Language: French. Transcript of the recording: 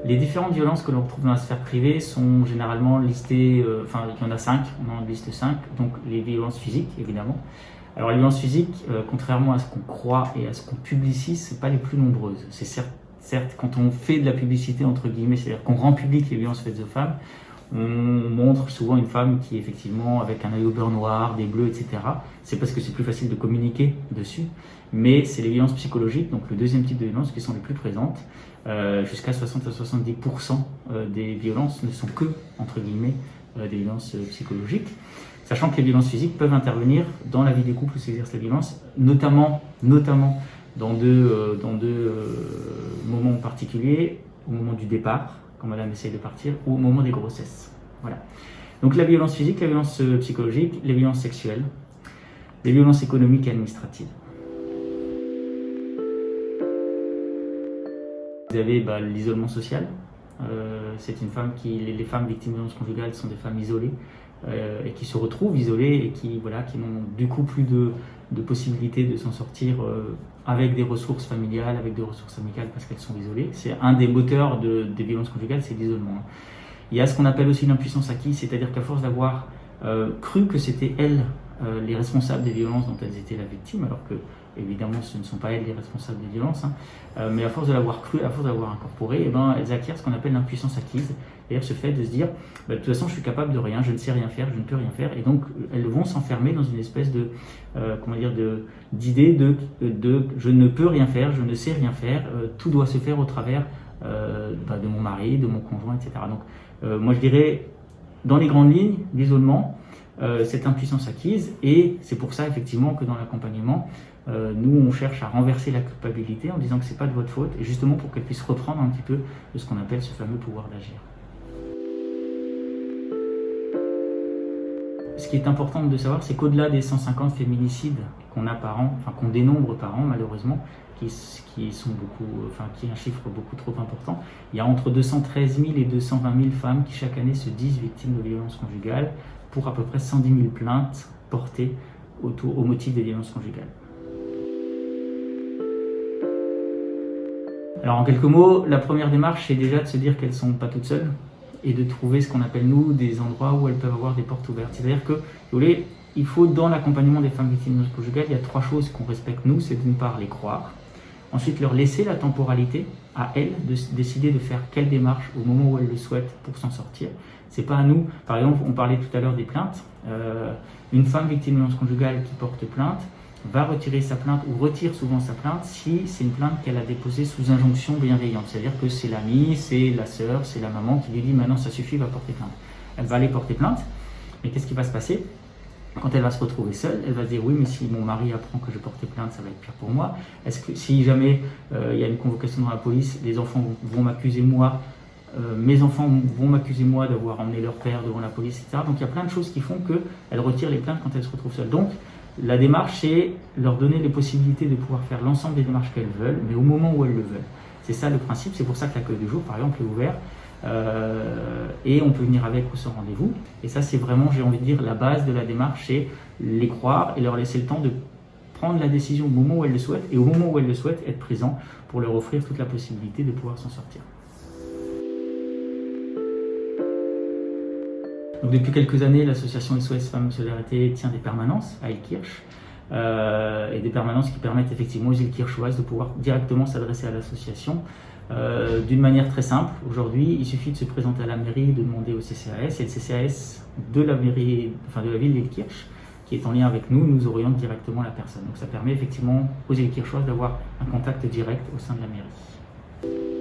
Les différentes violences que l'on retrouve dans la sphère privée sont généralement listées, il y en a 5, on en liste 5, donc les violences physiques évidemment. Alors les violences physiques, contrairement à ce qu'on croit et à ce qu'on publicise, c'est pas les plus nombreuses. C'est certes, quand on fait de la publicité entre guillemets, c'est-à-dire qu'on rend public les violences faites aux femmes, on montre souvent une femme qui est effectivement avec un œil au beurre noir, des bleus, etc. C'est parce que c'est plus facile de communiquer dessus, mais c'est les violences psychologiques, donc le deuxième type de violence, qui sont les plus présentes. Jusqu'à 60 à 70% des violences ne sont que, entre guillemets, des violences psychologiques. Sachant que les violences physiques peuvent intervenir dans la vie des couples où s'exerce la violence, notamment dans deux moments particuliers, au moment du départ, quand madame essaye de partir, ou au moment des grossesses. Voilà. Donc la violence physique, la violence psychologique, les violences sexuelles, les violences économiques et administratives. Vous avez l'isolement social. C'est une femme les femmes victimes de violences conjugales sont des femmes isolées et qui se retrouvent isolées et qui n'ont du coup plus de possibilité de s'en sortir avec des ressources familiales, avec des ressources amicales parce qu'elles sont isolées. C'est un des moteurs des violences conjugales, c'est l'isolement. Il y a ce qu'on appelle aussi l'impuissance acquise, c'est-à-dire qu'à force d'avoir cru que c'était elles les responsables des violences dont elles étaient la victime, alors que évidemment ce ne sont pas elles les responsables des violences, mais à force de l'avoir cru, à force de l'avoir incorporé, elles acquièrent ce qu'on appelle l'impuissance acquise, c'est-à-dire ce fait de se dire de toute façon je suis capable de rien, je ne sais rien faire, je ne peux rien faire, et donc elles vont s'enfermer dans une espèce d'idée de je ne peux rien faire, je ne sais rien faire, tout doit se faire au travers de mon mari, de mon conjoint, etc. Donc moi je dirais dans les grandes lignes l'isolement, cette impuissance acquise, et c'est pour ça effectivement que dans l'accompagnement, nous on cherche à renverser la culpabilité en disant que c'est pas de votre faute, et justement pour qu'elle puisse reprendre un petit peu de ce qu'on appelle ce fameux pouvoir d'agir. Ce qui est important de savoir, c'est qu'au-delà des 150 féminicides qu'on a par an, qu'on dénombre par an malheureusement, qui sont qui est un chiffre beaucoup trop important, il y a entre 213 000 et 220 000 femmes qui chaque année se disent victimes de violences conjugales, pour à peu près 110 000 plaintes portées au motif des violences conjugales. Alors en quelques mots, la première démarche c'est déjà de se dire qu'elles ne sont pas toutes seules et de trouver ce qu'on appelle nous des endroits où elles peuvent avoir des portes ouvertes. C'est-à-dire que, vous voulez, il faut dans l'accompagnement des femmes victimes de violences conjugales, il y a 3 choses qu'on respecte nous, c'est d'une part les croire, ensuite leur laisser la temporalité à elles de décider de faire quelle démarche au moment où elles le souhaitent pour s'en sortir. C'est pas à nous. Par exemple, on parlait tout à l'heure des plaintes. Une femme victime de violences conjugales qui porte plainte va retirer sa plainte ou retire souvent sa plainte si c'est une plainte qu'elle a déposée sous injonction bienveillante. C'est-à-dire que c'est l'amie, c'est la sœur, c'est la maman qui lui dit maintenant ça suffit, va porter plainte. Elle va aller porter plainte, mais qu'est-ce qui va se passer ? Quand elle va se retrouver seule, elle va se dire oui, mais si mon mari apprend que je porte plainte, ça va être pire pour moi. Est-ce que si jamais il y a une convocation dans la police, les enfants vont m'accuser moi, mes enfants vont m'accuser moi d'avoir emmené leur père devant la police, etc. Donc il y a plein de choses qui font qu'elle retire les plaintes quand elle se retrouve seule. Donc la démarche, c'est leur donner les possibilités de pouvoir faire l'ensemble des démarches qu'elles veulent, mais au moment où elles le veulent. C'est ça le principe, c'est pour ça que l'accueil de jour, par exemple, est ouvert. Et on peut venir avec ou sans rendez-vous. Et ça, c'est vraiment, j'ai envie de dire, la base de la démarche, c'est les croire et leur laisser le temps de prendre la décision au moment où elles le souhaitent, et au moment où elles le souhaitent, être présent pour leur offrir toute la possibilité de pouvoir s'en sortir. Donc, depuis quelques années, l'association SOS Femmes Solidarité tient des permanences à Illkirch, et des permanences qui permettent effectivement aux Illkirchoises de pouvoir directement s'adresser à l'association d'une manière très simple. Aujourd'hui, il suffit de se présenter à la mairie, de demander au CCAS, et le CCAS de la mairie, de la ville d'Illkirch, qui est en lien avec nous, nous oriente directement la personne. Donc ça permet effectivement aux Illkirchoises d'avoir un contact direct au sein de la mairie.